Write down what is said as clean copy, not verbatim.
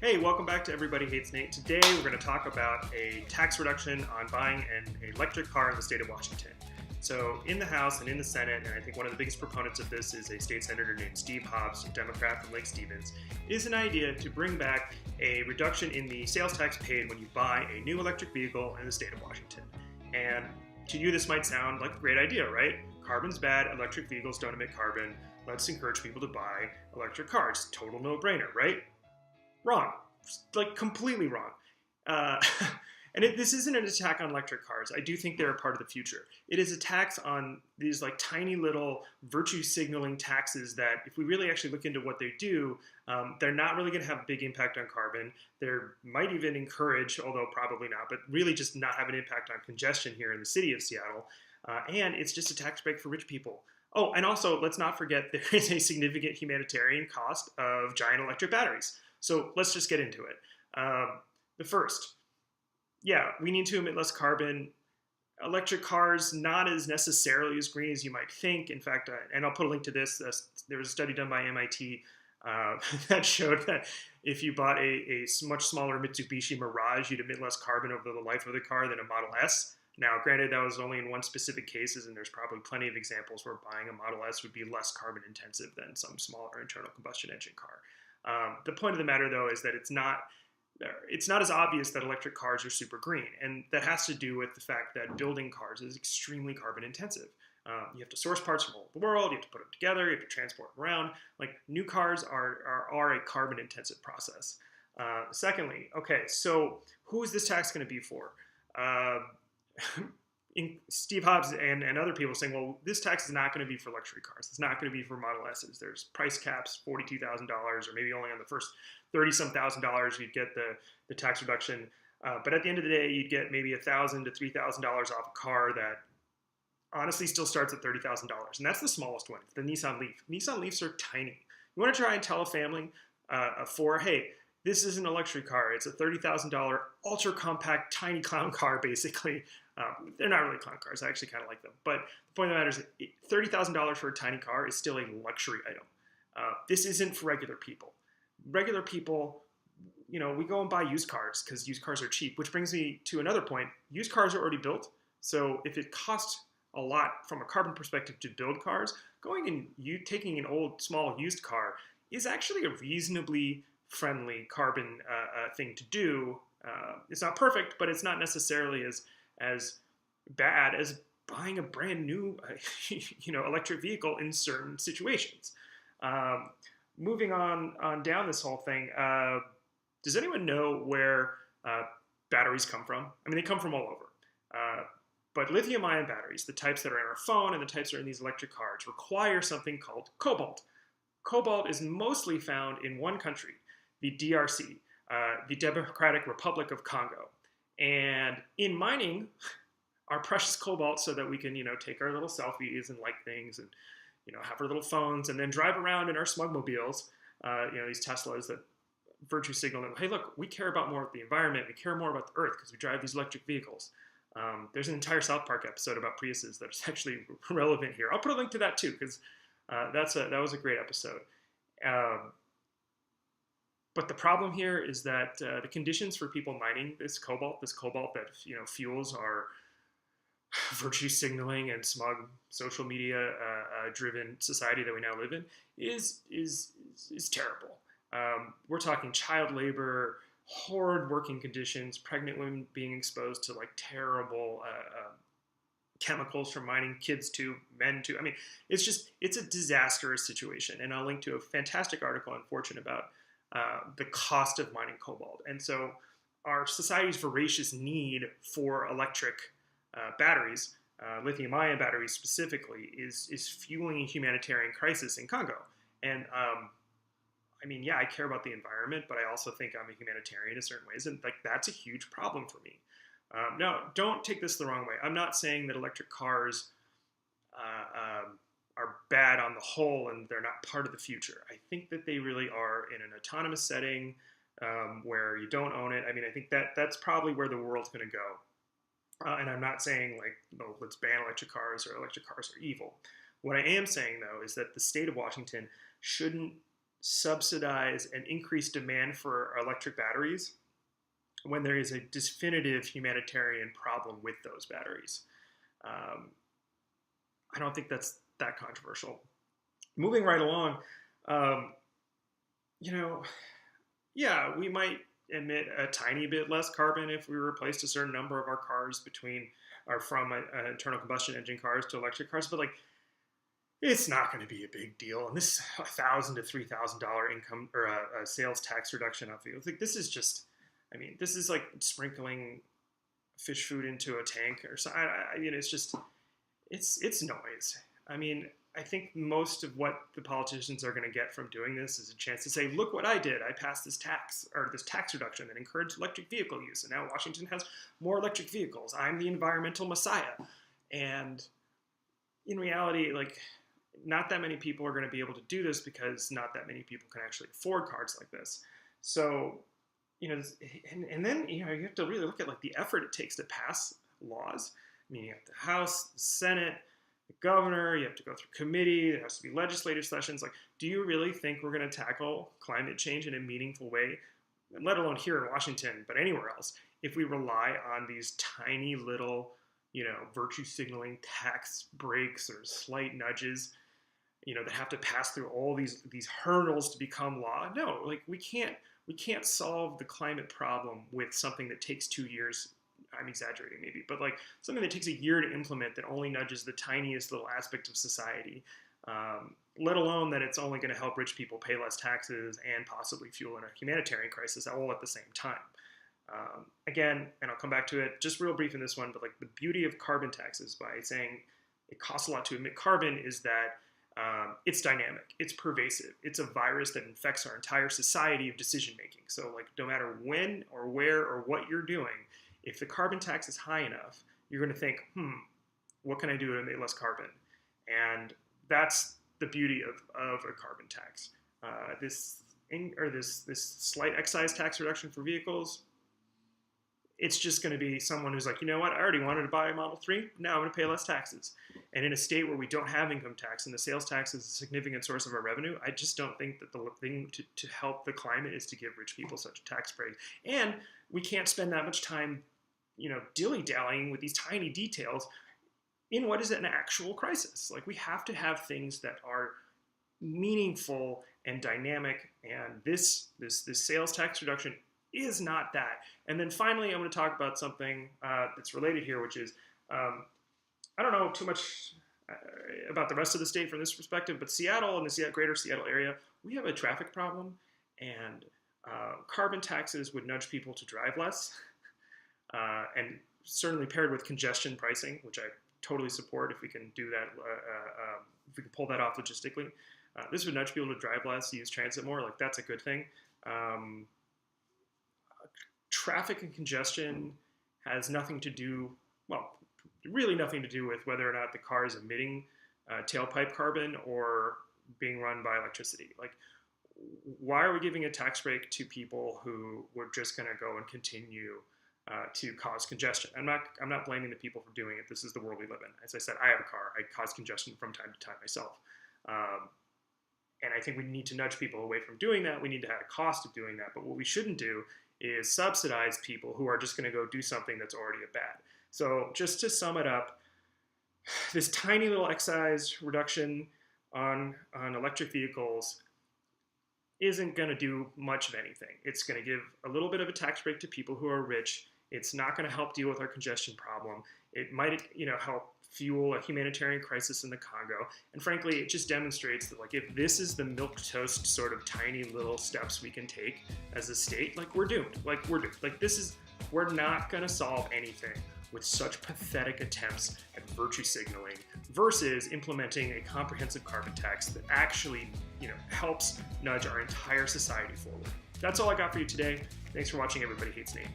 Hey, welcome back to Everybody Hates Nate. Today we're going to talk about a tax reduction on buying an electric car in the state of Washington. So in the House and in the Senate, and I think one of the biggest proponents of this is a state senator named Steve Hobbs, a Democrat from Lake Stevens, is an idea to bring back a reduction in the sales tax paid when you buy a new electric vehicle in the state of Washington. And to you this might sound like a great idea, right? Carbon's bad, electric vehicles don't emit carbon, let's encourage people to buy electric cars. Total no-brainer, right? Wrong. Like, completely wrong. This isn't an attack on electric cars. I do think they're a part of the future. It is a tax on these like tiny little virtue signaling taxes that if we really actually look into what they do, they're not really going to have a big impact on carbon. They might even encourage, although probably not, but really just not have an impact on congestion here in the city of Seattle. And it's just a tax break for rich people. Oh, and also let's not forget there is a significant humanitarian cost of giant electric batteries. So let's just get into it. The first, yeah, we need to emit less carbon. Electric cars, not as necessarily as green as you might think. In fact, and I'll put a link to this. There was a study done by MIT that showed that if you bought a much smaller Mitsubishi Mirage, you'd emit less carbon over the life of the car than a Model S. Now, granted, that was only in one specific cases, and there's probably plenty of examples where buying a Model S would be less carbon intensive than some smaller internal combustion engine car. The point of the matter, though, is that it's not as obvious that electric cars are super green, and that has to do with the fact that building cars is extremely carbon intensive. You have to source parts from all over the world, you have to put them together, you have to transport them around. Like, new cars are a carbon intensive process. Secondly, okay, so who is this tax going to be for? Steve Hobbs and other people saying, well, this tax is not going to be for luxury cars. It's not going to be for Model S's. There's price caps, $42,000, or maybe only on the first $30-some thousand you'd get the tax reduction. But at the end of the day, you'd get maybe $1,000 to $3,000 off a car that honestly still starts at $30,000. And that's the smallest one, the Nissan Leaf. Nissan Leafs are tiny. You want to try and tell a family hey, this isn't a luxury car. It's a $30,000 ultra compact tiny clown car, basically. They're not really clown cars. I actually kind of like them. But the point of the matter is $30,000 for a tiny car is still a luxury item. This isn't for regular people. Regular people, we go and buy used cars because used cars are cheap, which brings me to another point. Used cars are already built. So if it costs a lot from a carbon perspective to build cars, going and taking an old, small used car is actually a reasonably friendly carbon thing to do. It's not perfect, but it's not necessarily as bad as buying a brand new electric vehicle in certain situations. Moving on down this whole thing, does anyone know where batteries come from? I mean, they come from all over. But lithium-ion batteries, the types that are in our phone and the types that are in these electric cars, require something called cobalt. Cobalt is mostly found in one country, the DRC, the Democratic Republic of Congo. And in mining our precious cobalt so that we can, take our little selfies and like things and, have our little phones and then drive around in our smugmobiles, these Teslas that virtue signal that, hey, look, we care about more of the environment. We care more about the earth because we drive these electric vehicles. There's an entire South Park episode about Priuses that's actually relevant here. I'll put a link to that too because that was a great episode. But the problem here is that the conditions for people mining this cobalt that fuels our virtue signaling and smug social media driven society that we now live in is terrible. We're talking child labor, horrid working conditions, pregnant women being exposed to like terrible chemicals from mining, kids too, men too. I mean, it's a disastrous situation. And I'll link to a fantastic article on Fortune about the cost of mining cobalt. And so our society's voracious need for electric batteries, lithium-ion batteries specifically, is fueling a humanitarian crisis in Congo. And I care about the environment, but I also think I'm a humanitarian in certain ways, and like that's a huge problem for me. Now, don't take this the wrong way. I'm not saying that electric cars are bad on the whole and they're not part of the future. I think that they really are in an autonomous setting where you don't own it. I mean, I think that's probably where the world's going to go. And I'm not saying let's ban electric cars or electric cars are evil. What I am saying, though, is that the state of Washington shouldn't subsidize an increased demand for electric batteries when there is a definitive humanitarian problem with those batteries. I don't think that's that controversial. Moving right along, yeah, we might emit a tiny bit less carbon if we replaced a certain number of our cars from internal combustion engine cars to electric cars, but like, it's not going to be a big deal. And this $1,000 to $3,000 income or a sales tax reduction on vehicles, like, this is just, I mean, this is like sprinkling fish food into a tank or something. I mean, it's just, it's noise. I mean, I think most of what the politicians are going to get from doing this is a chance to say, look what I did. I passed this tax reduction that encouraged electric vehicle use. And now Washington has more electric vehicles. I'm the environmental messiah. And in reality, like, not that many people are going to be able to do this because not that many people can actually afford cars like this. So, and then, you have to really look at like the effort it takes to pass laws. I mean, you have the House, the Senate, the governor, you have to go through committee, there has to be legislative sessions. Like, do you really think we're going to tackle climate change in a meaningful way, let alone here in Washington, but anywhere else, if we rely on these tiny little, virtue signaling tax breaks or slight nudges, that have to pass through all these hurdles to become law? No, like, we can't solve the climate problem with something that takes 2 years. I'm exaggerating maybe, but like something that takes a year to implement that only nudges the tiniest little aspect of society, let alone that it's only going to help rich people pay less taxes and possibly fuel in a humanitarian crisis all at the same time. Again, and I'll come back to it just real brief in this one, but like the beauty of carbon taxes by saying it costs a lot to emit carbon is that it's dynamic, it's pervasive, it's a virus that infects our entire society of decision making. So like no matter when or where or what you're doing, if the carbon tax is high enough, you're going to think, what can I do to emit less carbon? And that's the beauty of a carbon tax. This slight excise tax reduction for vehicles, it's just going to be someone who's like, you know what, I already wanted to buy a Model 3, now I'm going to pay less taxes. And in a state where we don't have income tax and the sales tax is a significant source of our revenue, I just don't think that the thing to help the climate is to give rich people such a tax break. And we can't spend that much time, dilly-dallying with these tiny details in what is an actual crisis. Like, we have to have things that are meaningful and dynamic, and this sales tax reduction is not that. And then finally, I'm going to talk about something that's related here, which is, I don't know too much about the rest of the state from this perspective, but Seattle and the greater Seattle area, we have a traffic problem, and carbon taxes would nudge people to drive less, and certainly paired with congestion pricing, which I totally support if we can do that, if we can pull that off logistically. This would nudge people to drive less, use transit more. Like, that's a good thing. Traffic and congestion has nothing to do, really nothing to do with whether or not the car is emitting tailpipe carbon or being run by electricity. Like, why are we giving a tax break to people who were just going to go and continue to cause congestion? I'm not blaming the people for doing it. This is the world we live in. As I said, I have a car. I cause congestion from time to time myself. And I think we need to nudge people away from doing that. We need to have a cost of doing that. But what we shouldn't do is subsidize people who are just going to go do something that's already a bad. So just to sum it up, this tiny little excise reduction on electric vehicles isn't going to do much of anything. It's going to give a little bit of a tax break to people who are rich. It's not going to help deal with our congestion problem. It might, help fuel a humanitarian crisis in the Congo. And frankly, it just demonstrates that, like, if this is the milquetoast sort of tiny little steps we can take as a state, like, we're doomed. Like, we're doomed. Like, we're not going to solve anything with such pathetic attempts at virtue signaling versus implementing a comprehensive carbon tax that actually, helps nudge our entire society forward. That's all I got for you today. Thanks for watching. Everybody hates Nate.